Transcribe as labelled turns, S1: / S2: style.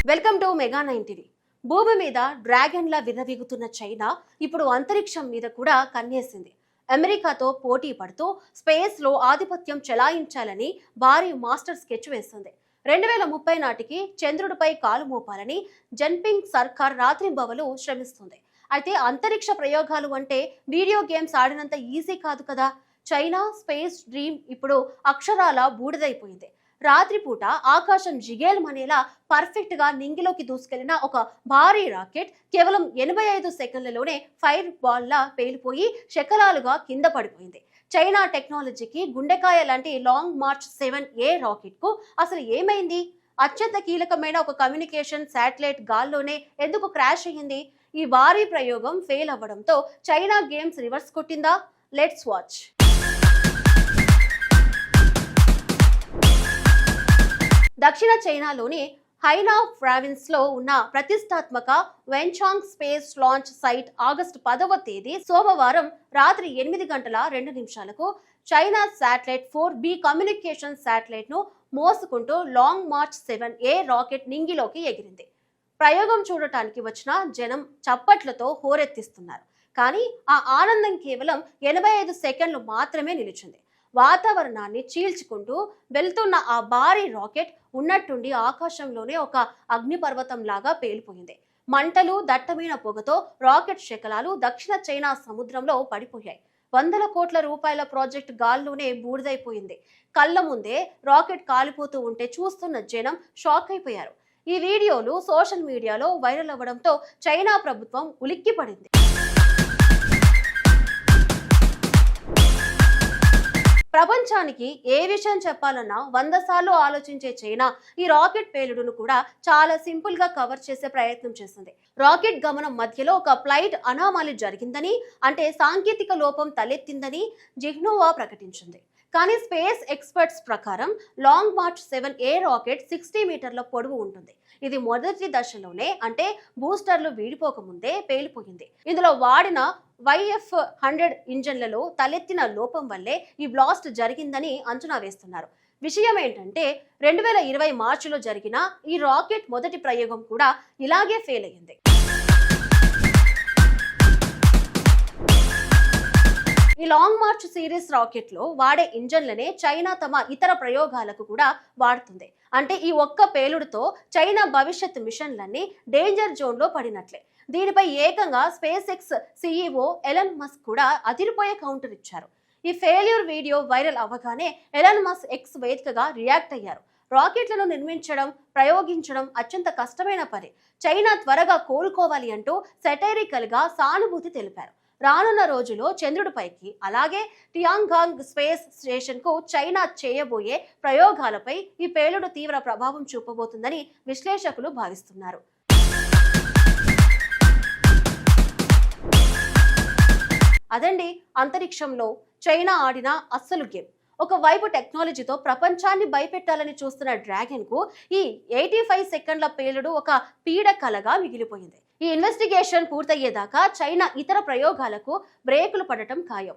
S1: Welcome to mega 9 TV. భూమి మీద డ్రాగన్లా విర్రవీగుతున్న China ఇప్పుడు అంతరిక్షం మీద కూడా కన్నేసింది. అమెరికాతో పోటీ పడుతూ స్పేస్ లో ఆధిపత్యం చెలాయించాలని భారీ మాస్టర్ స్కెచ్ వేస్తుంది. 2030 నాటికి చంద్రుడిపై కాలు మోపాలని జన్పింగ్ సర్కార్ రాత్రింబవలు శ్రమిస్తుంది. అయితే అంతరిక్ష ప్రయోగాలు అంటే వీడియో గేమ్స్ ఆడినంత ఈజీ కాదు కదా. చైనా స్పేస్ డ్రీమ్ ఇప్పుడు అక్షరాల బూడిదైపోయింది. రాత్రిపూట ఆకాశం జిగేల్మనేలా పర్ఫెక్ట్ గా నింగిలోకి దూసుకెళ్లిన ఒక భారీ రాకెట్ కేవలం 85 సెకండ్లలోనే ఫైర్ బాల్ లా పేలిపోయి శకలాలుగా కింద పడిపోయింది. చైనా టెక్నాలజీకి గుండెకాయ లాంటి లాంగ్ మార్చ్ 7A రాకెట్ కు అసలు ఏమైంది? అత్యంత కీలకమైన ఒక కమ్యూనికేషన్ శాటిలైట్ గాల్లోనే ఎందుకు క్రాష్ అయ్యింది? ఈ భారీ ప్రయోగం ఫెయిల్ అవ్వడంతో చైనా గేమ్స్ రివర్స్ కొట్టిందా? Let's watch. దక్షిణ చైనాలోని హైనాన్ ప్రావిన్స్ లో ఉన్న ప్రతిష్టాత్మక Wenchang space launch site August 10వ తేదీ సోమవారం రాత్రి 8:02 China satellite 4B communication satellite ను మోసుకుంటూ లాంగ్ మార్చ్ 7A రాకెట్ నింగిలోకి ఎగిరింది. ప్రయోగం చూడటానికి వచ్చిన జనం చప్పట్లతో హోరెత్తిస్తున్నారు. కానీ ఆ ఆనందం కేవలం 85 సెకండ్లు మాత్రమే నిలిచింది. వాతావరణాన్ని చీల్చుకుంటూ వెళ్తున్న ఆ భారీ రాకెట్ ఉన్నట్టుండి ఆకాశంలోనే ఒక అగ్నిపర్వతం లాగా పేలిపోయింది. మంటలు, దట్టమైన పొగతో రాకెట్ శకలాలు దక్షిణ చైనా సముద్రంలో పడిపోయాయి. వందల కోట్ల రూపాయల ప్రాజెక్ట్ గాల్లోనే బూడిదైపోయింది. కళ్ళ ముందే రాకెట్ కాలిపోతూ ఉంటే చూస్తున్న జనం షాక్ అయిపోయారు. ఈ వీడియోలు సోషల్ మీడియాలో వైరల్ అవ్వడంతో చైనా ప్రభుత్వం ఉలిక్కిపడింది. ప్రపంచానికి ఏ విషయం చెప్పాలన్నా 100 సార్లు ఆలోచించే చైనా ఈ రాకెట్ పేలుడును కూడా చాలా సింపుల్ గా కవర్ చేసే ప్రయత్నం చేసింది. రాకెట్ గమనం మధ్యలో ఒక ఫ్లైట్ అనామలీ జరిగిందని, అంటే సాంకేతిక లోపం తలెత్తిందని జిహ్నువా ప్రకటించింది. కానీ స్పేస్ ఎక్స్పర్ట్స్ ప్రకారం లాంగ్ మార్చ్ 7A రాకెట్ 60 మీటర్ల పొడవు ఉంటుంది. ఇది మొదటి దశలోనే, అంటే బూస్టర్లు వీడిపోకముందే పేలిపోయింది. ఇందులో వాడిన YF-100 ఇంజన్లలో తలెత్తిన లోపం వల్లే ఈ బ్లాస్ట్ జరిగిందని అంచనా వేస్తున్నారు. విషయం ఏంటంటే 2020 మార్చిలో జరిగిన ఈ రాకెట్ మొదటి ప్రయోగం కూడా ఇలాగే ఫెయిల్ అయ్యింది. ఈ లాంగ్ మార్చ్ సిరీస్ రాకెట్ లో వాడే ఇంజన్లనే చైనా తమ ఇతర ప్రయోగాలకు కూడా వాడుతుంది. అంటే ఈ ఒక్క పేలుడుతో చైనా భవిష్యత్ మిషన్లన్నీ డేంజర్ జోన్ లో పడినట్లే. దీనిపై ఏకంగా space X CEO Elon Musk కూడా అదిరిపోయే కౌంటర్ ఇచ్చారు. ఈ ఫెయిల్యూర్ వీడియో వైరల్ అవ్వగానే ఎలన్ మస్క్ ఎక్స్ వేదికగా రియాక్ట్ అయ్యారు. రాకెట్లను నిర్మించడం, ప్రయోగించడం అత్యంత కష్టమైన పని. చైనా త్వరగా కోలుకోవాలి అంటూ సెటైరికల్ గా సానుభూతి తెలిపారు. రానున్న రోజుల్లో చంద్రుడిపైకి, అలాగే టియాంగాంగ్ స్పేస్ స్టేషన్ కు చైనా చేయబోయే ప్రయోగాలపై ఈ పేలుడు తీవ్ర ప్రభావం చూపబోతుందని విశ్లేషకులు భావిస్తున్నారు. అదండి అంతరిక్షంలో చైనా ఆడిన అస్సలు గేమ్. ఒకవైపు టెక్నాలజీతో ప్రపంచాన్ని భయపెట్టాలని చూస్తున్న డ్రాగన్ కు ఈ 85 సెకండ్ల పేలుడు ఒక పీడకలగా మిగిలిపోయింది. ఈ ఇన్వెస్టిగేషన్ పూర్తయ్యేదాకా చైనా ఇతర ప్రయోగాలకు బ్రేకులు పడటం ఖాయం.